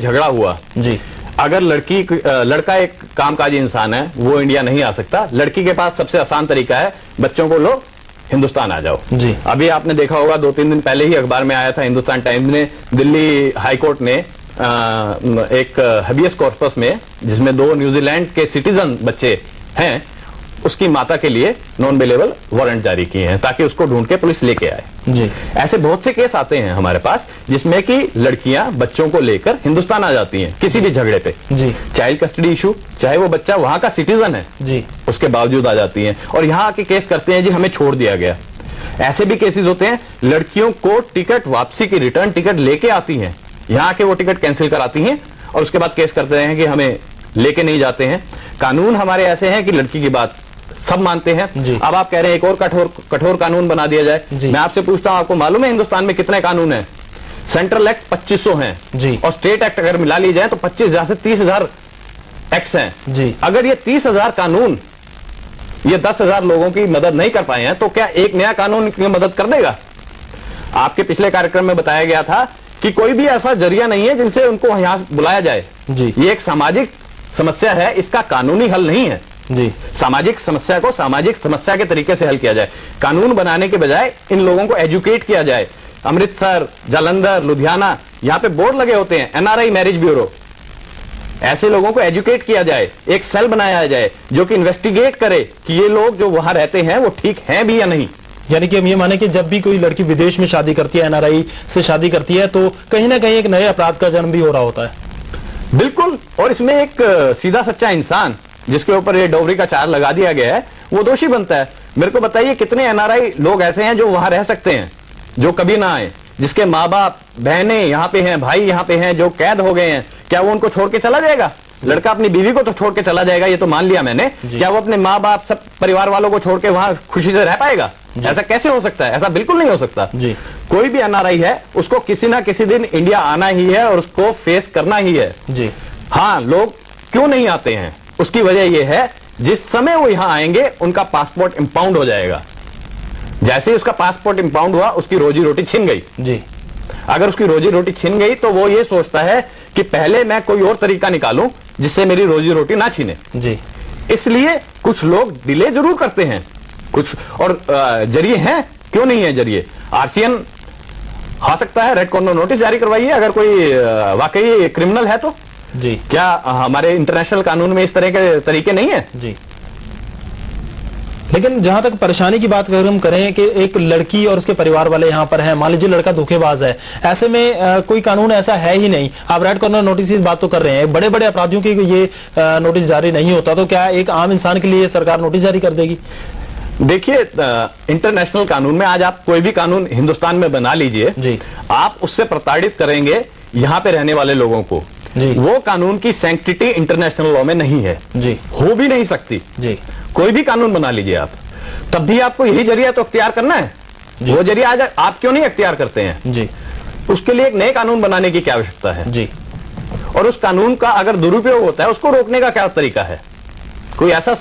झगड़ा हुआ जी, अगर लड़का एक कामकाजी इंसान है, वो इंडिया नहीं आ सकता। लड़की के पास सबसे आसान तरीका है, बच्चों को लो हिंदुस्तान आ जाओ जी। अभी आपने देखा होगा 2-3 दिन पहले ही अखबार में आया था, हिंदुस्तान टाइम्स ने, दिल्ली हाईकोर्ट ने एक हबियस कॉर्पस में, जिसमें 2 न्यूजीलैंड के सिटीजन बच्चे हैं, उसकी माता के लिए नॉन बेलेबल वारंट जारी किए हैं ताकि उसको ढूंढ के पुलिस लेके आए जी। ऐसे बहुत से केस आते हैं हमारे पास जिसमें कि लड़कियां बच्चों को लेकर हिंदुस्तान आ जाती हैं किसी भी झगड़े पे जी। चाइल्ड कस्टडी इशू, चाहे वो बच्चा वहां का सिटीजन है जी, उसके बावजूद आ जाती हैं और यहां आके केस करते हैं जी हमें छोड़ दिया गया। ऐसे भी केसेस होते हैं, लड़कियों को टिकट वापसी की रिटर्न टिकट लेके आती हैं, यहां आके वो टिकट कैंसिल कराती हैं और उसके बाद केस करते हैं कि हमें लेके नहीं जाते हैं। कानून हमारे ऐसे हैं कि लड़की की बात सब मानते हैं। अब आप कह रहे हैं एक और कठोर कानून बना दिया जाए। मैं आपसे पूछता हूं, आपको मालूम है हिंदुस्तान में कितने कानून हैं? सेंट्रल एक्ट 2500 हैं जी, और स्टेट एक्ट अगर मिला ली जाए तो 25,000 से 30,000 एक्ट्स हैं जी। अगर ये 30,000 कानून ये 10,000 लोगों की मदद नहीं कर पाए हैं तो क्या एक नया कानून की मदद कर देगा? आपके पिछले कार्यक्रम में बताया गया था कि कोई भी ऐसा जरिया नहीं है जिनसे उनको यहां बुलाया जाए जी। ये एक सामाजिक समस्या है, इसका कानूनी हल नहीं है जी। सामाजिक समस्या को सामाजिक समस्या के तरीके से हल किया जाए, कानून बनाने के बजाय इन लोगों को एजुकेट किया जाए। अमृतसर, जालंधर, लुधियाना, यहां पे बोर्ड लगे होते हैं, एनआरआई मैरिज ब्यूरो, ऐसे लोगों को एजुकेट किया जाए, एक सेल बनाया जाए जो कि इन्वेस्टिगेट करे कि ये लोग जो वहां रहते हैं वो ठीक हैं भी या नहीं। यानी कि हम ये माने कि जब भी कोई लड़की विदेश में शादी करती है, एनआरआई से शादी करती है, तो कहीं ना कहीं एक नए अपराध का जन्म भी हो रहा होता है। बिल्कुल, और इसमें एक सीधा सच्चा इंसान जिसके ऊपर ये डोवरी का चार्ज लगा दिया गया है वो दोषी बनता है। मेरे को बताइए कितने एनआरआई लोग ऐसे हैं जो वहां रह सकते हैं, जो कभी ना आए, जिसके माँ बाप बहनें यहां पे हैं, भाई यहां पे हैं, जो कैद हो गए हैं, क्या वो उनको छोड़ के चला जाएगा? लड़का अपनी बीवी को तो छोड़ के चला जाएगा, ये तो मान लिया मैंने, क्या वो अपने माँ बाप सब परिवार वालों को छोड़ के वहां खुशी से रह पाएगा? ऐसा कैसे हो सकता है? ऐसा बिल्कुल नहीं हो सकता जी। कोई भी एनआरआई है उसको किसी ना किसी दिन इंडिया आना ही है और उसको फेस करना ही है जी। हाँ, लोग क्यों नहीं आते हैं उसकी वजह यह है, जिस समय वो यहां आएंगे उनका पासपोर्ट इंपाउंड हो जाएगा। जैसे ही उसका पासपोर्ट इंपाउंड हुआ उसकी रोजी रोटी छिन गई जी। अगर उसकी रोजी रोटी छिन गई तो वो ये सोचता है कि पहले मैं कोई और तरीका निकालूं जिससे मेरी रोजी रोटी ना छिने जी। इसलिए कुछ लोग डिले जरूर करते हैं, कुछ और जरिए हैं, क्यों नहीं है जरिए? आरसीएन आ सकता है, रेड कॉर्नर नोटिस जारी करवाइए अगर कोई वाकई क्रिमिनल है तो जी। क्या हमारे इंटरनेशनल कानून में इस तरह के तरीके नहीं है जी? लेकिन जहां तक परेशानी की बात अगर हम करें कि एक लड़की और उसके परिवार वाले यहां पर हैं, मान लीजिए लड़का धोखेबाज है, ऐसे में कोई कानून ऐसा है ही नहीं। आप रेड कॉर्नर नोटिस की बात तो कर रहे हैं, बड़े बड़े अपराधियों की ये नोटिस जारी नहीं होता, तो क्या एक आम इंसान के लिए सरकार नोटिस जारी कर देगी? देखिए, इंटरनेशनल कानून में आज आप कोई भी कानून हिंदुस्तान में बना लीजिए जी, आप उससे प्रताड़ित करेंगे यहां पे रहने वाले लोगों को जी। वो कानून की सैंक्टिटी इंटरनेशनल लॉ में नहीं है जी, हो भी नहीं सकती जी। कोई भी कानून बना लीजिए आप, तब भी आपको यही जरिया तो अख्तियार करना है। वो जरिया आज आप क्यों नहीं अख्तियार करते हैं जी? उसके लिए एक नए कानून बनाने की क्या आवश्यकता है जी? और उस कानून का अगर दुरुपयोग होता है उसको रोकने का क्या तरीका है? कोई ऐसा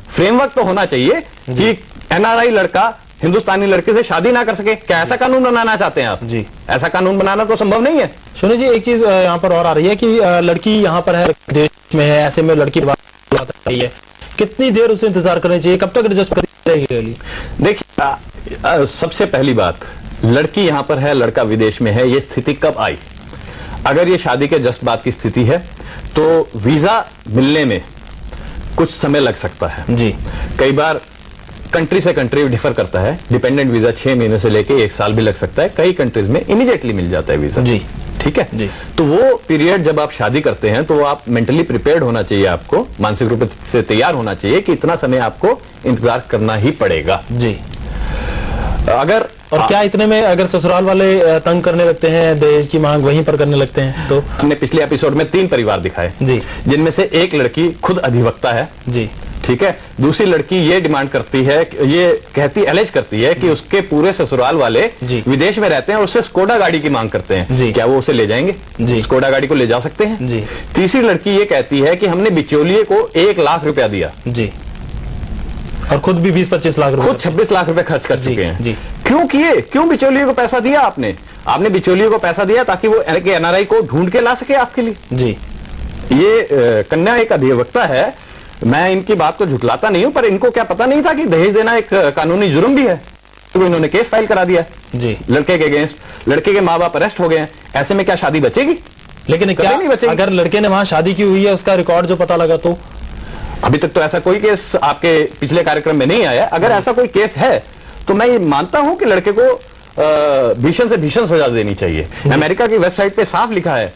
फ्रेमवर्क तो होना चाहिए कि एनआरआई लड़का हिंदुस्तानी लड़के से शादी ना कर सके। क्या ऐसा कानून बनाना चाहते हैं आप जी? ऐसा कानून बनाना तो संभव नहीं है। सुनिए जी, एक चीज यहाँ पर और आ रही है कि लड़की यहाँ पर है, देश में है, ऐसे में लड़की बात रही है, कितनी देर उसे इंतजार करना चाहिए, कब तक एडजस्ट रहेगी? देखिए, सबसे पहली बात, लड़की यहां पर है, लड़का विदेश में है, ये स्थिति कब आई? अगर ये शादी के जस्ट बाद की स्थिति है तो वीजा मिलने में कुछ समय लग सकता है जी। कई बार कंट्री से कंट्री डिफर करता है, डिपेंडेंट वीजा 6 महीने से लेके 1 साल भी लग सकता है, कई कंट्रीज में इमीडिएटली मिल जाता है वीजा जी। ठीक है जी। तो वो पीरियड जब आप शादी करते हैं तो आप मेंटली प्रिपेयर्ड होना चाहिए, आपको मानसिक रूप से तैयार होना चाहिए कि इतना समय आपको इंतजार करना ही पड़ेगा जी। अगर और क्या इतने में अगर ससुराल वाले तंग करने लगते हैं, दहेज की मांग वहीं पर करने लगते हैं, तो हमने पिछले एपिसोड में 3 परिवार दिखाए जी, जिनमें से एक लड़की खुद अधिवक्ता है जी, ठीक है। दूसरी लड़की ये डिमांड करती है, ये एलेज करती है कि उसके पूरे ससुराल वाले विदेश में रहते हैं और उससे स्कोडा गाड़ी की मांग करते हैं जी। क्या वो उसे ले जाएंगे जी? स्कोडा गाड़ी को ले जा सकते हैं जी। तीसरी लड़की ये कहती है कि हमने बिचौलिए को 1 लाख रुपया दिया जी, और खुद भी 20-25 लाख रुपए, खुद 26 लाख रुपए खर्च कर चुके हैं जी। क्यों किए? क्यों बिचौलिए को पैसा दिया आपने? आपने बिचौलियों को पैसा दिया ताकि वो एनआरआई को ढूंढ के ला सके आपके लिए। जी, ये कन्या एक अधिवक्ता है, मैं इनकी बात को झुठलाता नहीं हूं, पर इनको क्या पता नहीं था कि दहेज देना एक कानूनी जुर्म भी है, तो इन्होंने केस फाइल करा दिया जी लड़के के अगेंस्ट। लड़के के माँ बाप अरेस्ट हो गए हैं, ऐसे में क्या शादी बचेगी? लेकिन क्या नहीं बचेगी। अगर लड़के ने वहां शादी की हुई है, उसका रिकॉर्ड जो पता लगा, तो अभी तक तो ऐसा कोई केस आपके पिछले कार्यक्रम में नहीं आया। अगर ऐसा कोई केस है तो मैं ये मानता हूं कि लड़के को भीषण से भीषण सजा देनी चाहिए। अमेरिका की वेबसाइट पे साफ लिखा है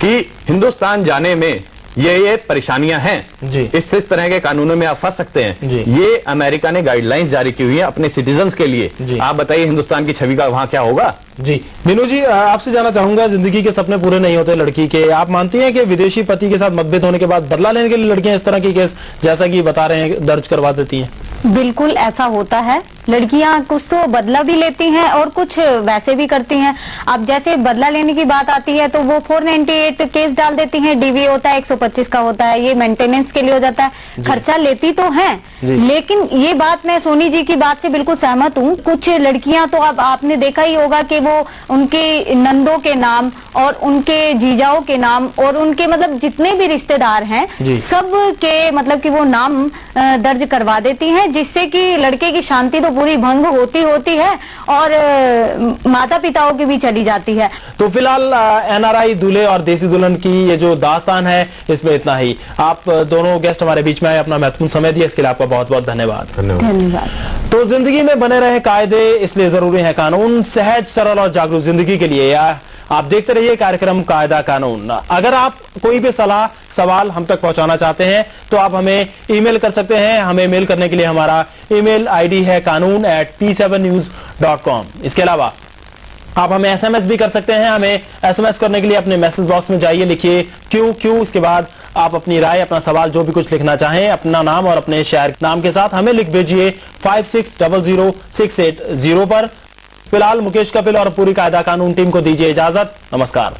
कि हिंदुस्तान जाने में ये परेशानियां हैं जी। इस तरह के कानूनों में आप फंस सकते हैं जी। ये अमेरिका ने गाइडलाइंस जारी की हुई है अपने सिटीजन्स के लिए। जी। आप बताइए हिंदुस्तान की छवि का वहां क्या होगा? जी मीनू जी, आपसे जानना चाहूंगा, जिंदगी के सपने पूरे नहीं होते लड़की के। आप मानती हैं कि विदेशी पति के साथ मतभेद होने के बाद बदला लेने के लिए लड़कियां इस तरह की केस, जैसा कि बता रहे हैं, दर्ज करवा देती हैं? बिल्कुल ऐसा होता है। लड़कियां कुछ तो बदला भी लेती हैं और कुछ वैसे भी करती हैं। अब जैसे बदला लेने की बात आती है तो वो 498 केस डाल देती हैं, डीवी होता है 125 का होता है, ये मेंटेनेंस के लिए हो जाता है। खर्चा लेती तो हैं, लेकिन ये बात मैं सोनी जी की बात से बिल्कुल सहमत हूँ। कुछ लड़कियां तो अब आपने देखा ही होगा कि वो उनके नंदों के नाम और उनके जीजाओं के नाम और उनके मतलब जितने भी रिश्तेदार हैं सब के मतलब कि वो नाम दर्ज करवा देती हैं, जिससे कि लड़के की शांति तो पूरी भंग होती है और माता पिताओं की भी चली जाती है। तो फिलहाल एनआरआई दूल्हे और देसी दुल्हन की ये जो दास्तान है, इसमें इतना ही। आप दोनों गेस्ट हमारे बीच में आए, अपना महत्वपूर्ण समय दिया, इसके लिए आपका बहुत बहुत धन्यवाद। धन्यवाद। तो जिंदगी में बने रहे कायदे, इसलिए जरूरी है कानून। सहज, सरल और जागरूक जिंदगी के लिए आप देखते रहिए कार्यक्रम कायदा कानून। अगर आप कोई भी सलाह सवाल हम तक पहुंचाना चाहते हैं तो आप हमें ईमेल कर सकते हैं। हमें मेल करने के लिए हमारा ईमेल आईडी है kanun@p7news.com। इसके अलावा आप हमें एसएमएस भी कर सकते हैं। हमें एसएमएस करने के लिए अपने मैसेज बॉक्स में जाइए, लिखिए क्यों, इसके बाद आप अपनी राय, अपना सवाल, जो भी कुछ लिखना चाहें, अपना नाम और अपने शहर नाम के साथ हमें लिख भेजिए 56000680 पर। फिलहाल मुकेश कपिल और पूरी कायदा कानून टीम को दीजिए इजाजत। नमस्कार।